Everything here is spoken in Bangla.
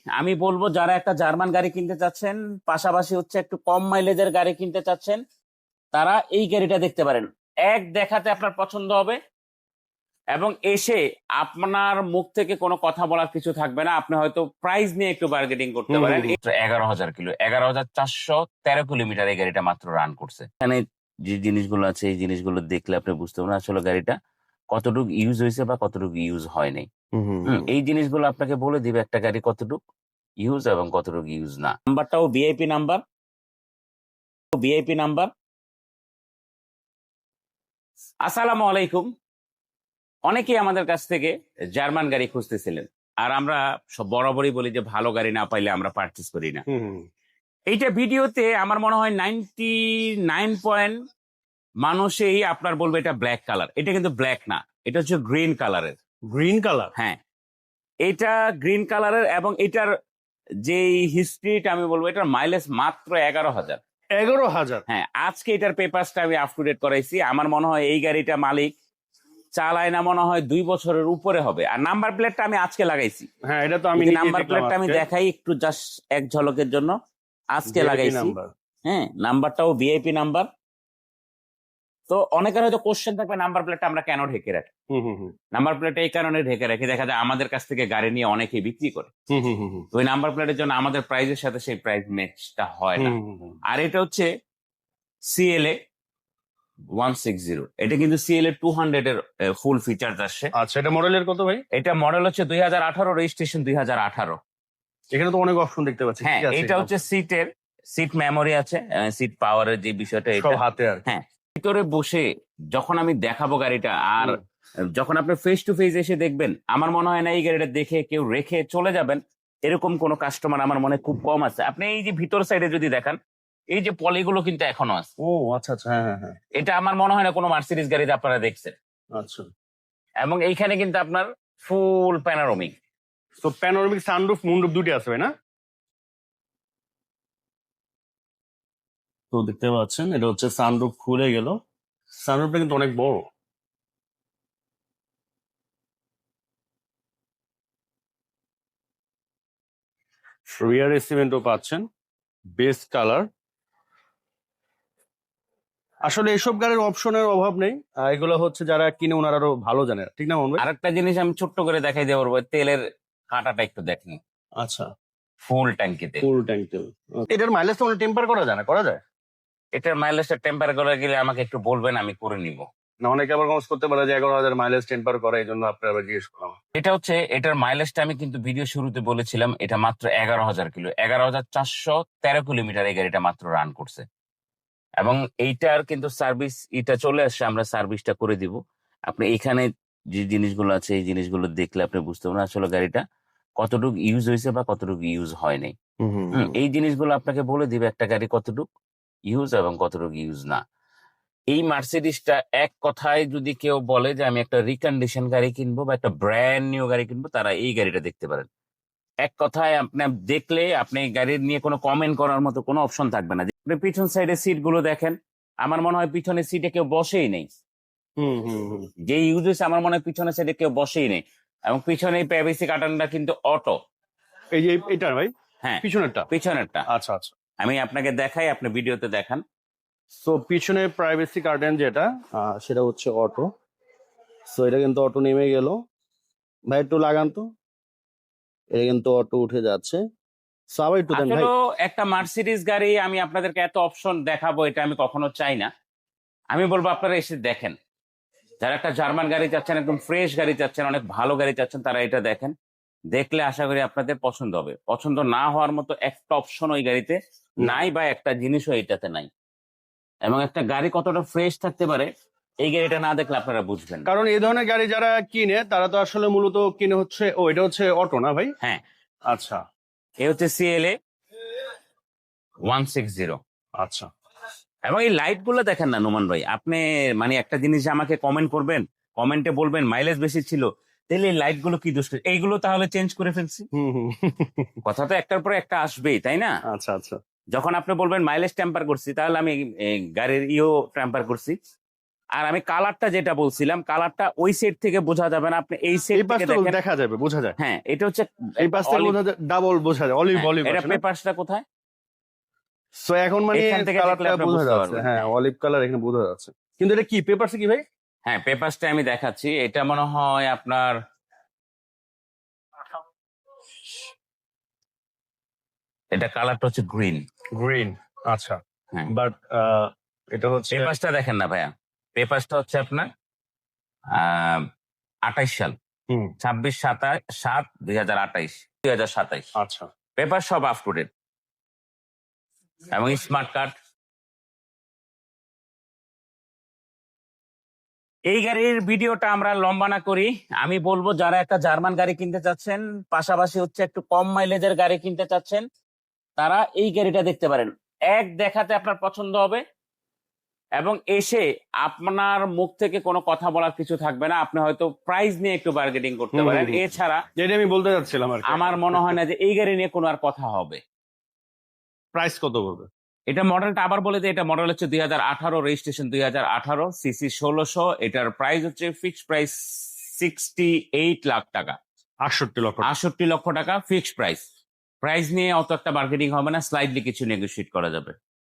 আমি বলবো যারা একটা জার্মান গাড়ি কিনতে চাচ্ছেন, পাশাপাশি হচ্ছে একটু কম মাইলেজের গাড়ি কিনতে চাচ্ছেন, তারা এই গাড়িটা দেখতে পারেন। এক দেখাতে আপনার পছন্দ হবে এবং এসে আপনার মুখ থেকে কোনো কথা বলার কিছু থাকবে না। আপনি হয়তো প্রাইস নিয়ে একটু বার্গেটিং করতে হুম, পারেন। হুম, 11,000 কিলো, 11,413 কিলোমিটার এই গাড়িটা মাত্র রান করছে। এখানে যে জিনিসগুলো আছে এই জিনিসগুলো দেখলে আপনি বুঝতে পারবেন আসলে গাড়িটা কতটুকু ইউজ হয়েছে বা কতটুকু ইউজ হয় নাই। হুম, হুম, হুম। এই জিনিসগুলো আপনাকে বলে দিবে একটা গাড়ি কতটুকু ইউজ এবং কতটুকু ইউজ না। নাম্বারটাও ভিআইপি নাম্বার, ভিআইপি নাম্বার। আসসালামু আলাইকুম। অনেকেই আমাদের কাছ থেকে জার্মান গাড়ি খুঁজতেছিলেন, আর আমরা সব বরাবরই বলি যে ভালো গাড়ি না পাইলে আমরা পারচেস করি না। হুম, হুম। এইটা ভিডিওতে আমার মনে হয় 99 মানুষই আপনার বলবে এটা ব্ল্যাক কালার। এটা কিন্তু ব্ল্যাক না, এটা হচ্ছে গ্রিন কালারের। Green colour. হ্যাঁ, এটা গ্রিন কালারের এবং এটার যে হিস্ট্রিটা আমি বলবো, এটার মাইলেজ মাত্র 11,000। 11,000। হ্যাঁ, আজকে এটার পেপারসটা আমি আপ টু ডেট করাইছি। আমার মনে হয় এই গাড়িটা মালিক চালায় না মনে হয় 2 বছরের উপরে হবে। আর নাম্বার প্লেটটা আমি আজকে লাগাইছি। হ্যাঁ, এটা তো আমি যদি নিজে নাম্বার দেখলাম প্লেটটা আমি আজকে। দেখাই একটু জাস্ট এক ঝলকের জন্য, আজকে VIP লাগাইছি। নাম্বার। হ্যাঁ, নাম্বারটাও ভিআইপি নাম্বার। তো অনেকের হয়তো কোশ্চেন থাকবে নাম্বার প্লেটটা আমরা কেন ঢেকে রাখি। হুম, হুম, হুম। নাম্বার প্লেট এই কারণে ঢেকে রাখি, দেখা যায় আমাদের কাছ থেকে গাড়ি নিয়ে অনেকেই বিক্রি করে। হুম, হুম, হুম, হুম। তো ওই নাম্বার প্লেটের জন্য আমাদের প্রাইজের সাথে সেই প্রাইস ম্যাচটা হয় না। হুম, হুম, হুম। আর এটা হচ্ছে সিএলএ 160। এটা কিন্তু সিএলএ 200 এর ফুল ফিচার আসছে। আচ্ছা, এটা মডেলের কত ভাই? এটা মডেল হচ্ছে 2018, রেজিস্ট্রেশন 2018। এখানে তো অনেক অপশন দেখতে পাচ্ছি, হ্যাঁ, কি আছে এটা হচ্ছে সিট মেমোরি আছে, সিট পাওয়ারের যে বিষয়টা সব এটা। হাতে আর কি। হ্যাঁ, ভিতরে বসে যখন আমি দেখাবো গাড়িটা, আর হুম। যখন আপনি ফেস টু ফেস এসে দেখবেন, আমার মনে হয় না এই গাড়িটা দেখে কেউ রেখে চলে যাবেন এরকম কোন কাস্টমার আমার মনে হয় খুব কম আছে। আপনি এই যে ভিতর সাইডে যদি দেখান, এই যে পলিগুলো কিন্তু এখনো আছে। ও আচ্ছা, আচ্ছা। হ্যাঁ, হ্যাঁ, হ্যাঁ। এটা আমার মনে হয় না কোনো মার্সিডিজ গাড়িতে আপনারা দেখছেন। আচ্ছা। এবং এইখানে কিন্তু আপনার ফুল প্যানোরামিক। তো প্যানোরামিক সানরুফ মুনরুফ দুটি আছে ভাই না? তো দেখতে পাচ্ছেন এটা হচ্ছে সানরুফ খুলে গেল। সানরুফটা কিন্তু অনেক বড়। রিয়ার এসিমেন্টও পাচ্ছেন, বেস্ট কালার। আসলে এসব গাড়ির অপশনের অভাব নেই। এগুলো হচ্ছে যারা কিনে ওনারা আরো ভালো জানে, ঠিক না মন ভাই? আরেকটা জিনিস আমি ছোট্ট করে দেখাই দিয়ে পারবো, তেলের কাঁটাটা একটু দেখেন, আচ্ছা। ফুল ট্যাঙ্কিতে। ফুল ট্যাঙ্ক তেল। এটার মাইলেজ তো টেম্পার করা যায় না, করা যায়? এটার মাইলেজটা টেম্পার করে গেলে আমাকে একটু বলবেন, আমি করে নিব। না, অনেকে আবার কমেন্টস করতে পারে যে 11,000 মাইলেজ টেম্পার করে, এই জন্য আপনার আবার জিজ্ঞেস করলাম। এটা হচ্ছে এটার মাইলেজটা আমি কিন্তু ভিডিও শুরুতে বলেছিলাম, এটা মাত্র 11,000 কিলো, 11,413 কিলোমিটার এই গাড়িটা মাত্র রান করছে। এবং এইটার কিন্তু সার্ভিস এটা চলে আসছে, আমরা সার্ভিসটা করে দিব। আপনি এখানে যে জিনিসগুলো আছে এই জিনিসগুলো দেখলে আপনি বুঝতে পারবেন আসলে গাড়িটা কতটুকু ইউজ হয়েছে বা কতটুকু ইউজ হয় নাই। এই জিনিসগুলো আপনাকে বলে দিবে একটা গাড়ি কতটুকু ইউজ এবং কতটুকু ইউজ না। এই মার্সিডিসটা এক কথায় যদি কেউ বলে যে আমি একটা রিকন্ডিশন গাড়ি কিনবো বা একটা ব্র্যান্ড নিউ গাড়ি কিনবো, তারা এই গাড়িটা দেখতে পারেন। এক কথায় আপনি দেখলে আপনি গাড়ি নিয়ে কোনো কমেন্ট করার মতো কোনো অপশন থাকবে না। আপনি পিছন সাইডের সিট গুলো দেখেন, আমার মনে হয় পিছনের সিটে কেউ বসেই নেই। যে ইউজ হয়েছে আমার মনে হয় পিছনের সাইডে কেউ বসেই নেই। এবং পিছনে প্রাইভেসি কার্টনটা কিন্তু অটো। এই যে এটা ভাই হ্যাঁ, পিছনেরটা। পিছনেরটা আচ্ছা, আচ্ছা। আমি আপনাকে দেখাই, আপনি ভিডিওতে দেখান। সো পিছনে প্রাইভেসি গার্ডেন যেটা, সেটা হচ্ছে অটো। সো এটা কিন্তু অটো নেমে গেল। ভাই একটু লাগান তো। এটা কিন্তু অটো উঠে যাচ্ছে। সো আবার একটু দেন ভাই। আসলে একটা মার্সিডিজ গাড়ি আমি আপনাদেরকে এত অপশন দেখাবো এটা আমি কখনো চাই না। আমি বলবো আপনারা এসে দেখেন। যারা একটা জার্মান গাড়ি চাচ্ছেন, একদম ফ্রেশ গাড়ি চাচ্ছেন, অনেক ভালো গাড়ি চাচ্ছেন, তারা এটা দেখেন। দেখলে আশা করি আপনাদের পছন্দ হবে। পছন্দ না হওয়ার মতো একটা অপশন ওই গাড়িতে নাই, বা একটা জিনিসও এইটাতে নাই। এবং একটা গাড়ি কতটা ফ্রেশ থাকতে পারে এই গাড়িটা না দেখলে আপনারা বুঝবেন না। কারণ এই ধরনের গাড়ি যারা কিনে তারা তো আসলে মূলত কিনে হচ্ছে, এটা হচ্ছে অটো না ভাই? হ্যাঁ, আচ্ছা, এ হচ্ছে সিএলএ 160। আচ্ছা। এবং এই লাইট গুলো দেখেন না নোমান ভাই, আপনি মানে একটা জিনিস আমাকে কমেন্ট করবেন, কমেন্টে বলবেন মাইলেজ বেশি ছিল, তাহলে এই লাইট গুলো কি দোষ, এইগুলো তাহলে চেঞ্জ করে ফেলছি। হুম, হুম। কথা তো একটার পরে একটা আসবেই, তাই না? আচ্ছা, আচ্ছা। যখন আপনি বলবেন মাইলেজ টেম্পার করছি, তাহলে আমি গাড়ির টেম্পার করছি। আর আমি কালারটা যেটা বলছিলাম, কালারটা ওই সেট থেকে বোঝা যাবে না, আপনি এই সেট এই পাশ থেকে থেকে দেখেন। দেখা যাবে, বোঝা যায়। হ্যাঁ, এটা হচ্ছে এই পাশ থেকে olive- বোঝা যায়, ডাবল বোঝা যায়, অলিভ হ্যাঁ, অলিভ এটা আছে না? পেপারসটা কোথায়? সো এখন মানে এখান থেকে দেখলে কালারটা আপনি বোঝা বুঝতে যাচ্ছে, পারবেন। হ্যাঁ, অলিভ কালার এখানে বোঝা যাচ্ছে। কিন্তু এটা কি পেপারস কি ভাই? হ্যাঁ, পেপারসটা আমি দেখাচ্ছি। এটা মনে হয় আপনার, এটা কালারটা হচ্ছে গ্রিন। গ্রিন, আচ্ছা। হ্যাঁ, বাট এটা হচ্ছে পেপারসটা দেখেন না ভাইয়া, পেপারসটা হচ্ছে আপনার 28 সাল, হুম 26/7/2028 আচ্ছা। পেপার সব আপ টু ডেট এবং স্মার্ট কার্ড। এই গাড়ির ভিডিওটা আমরা লম্বা না করি, আমি বলবো যারা একটা জার্মান গাড়ি কিনতে চাচ্ছেন, পাশাপাশি হচ্ছে একটু কম মাইলেজের গাড়ি কিনতে চাচ্ছেন, তারা এই গাড়িটা দেখতে পারেন। এক দেখাতে আপনার পছন্দ হবে এবং এসে আপনার মুখ থেকে কোনো কথা বলার কিছু থাকবে না। আপনি হয়তো প্রাইস নিয়ে একটু বার্গেনিং করতে হুম, পারেন, হুম, হুম। এছাড়া যেটা আমি বলতে চাচ্ছিলাম আর কি। আমার মনে হয় না যে এই গাড়ি নিয়ে কোনো আর কথা হবে। প্রাইস কত বলবে? এটা মডেলটা আবার বলে দিই, এটা মডেল হচ্ছে 2018, রেজিস্ট্রেশন 2018, সিসি 1600। এটার প্রাইস হচ্ছে ফিক্সড প্রাইস 68 লাখ টাকা, 68 লক্ষ। 68 লক্ষ টাকা ফিক্সড প্রাইস। প্রাইস নিয়ে অত একটা বার্গেনিং হবে না, স্লাইডলি কিছু নেগোশিয়েট করা যাবে।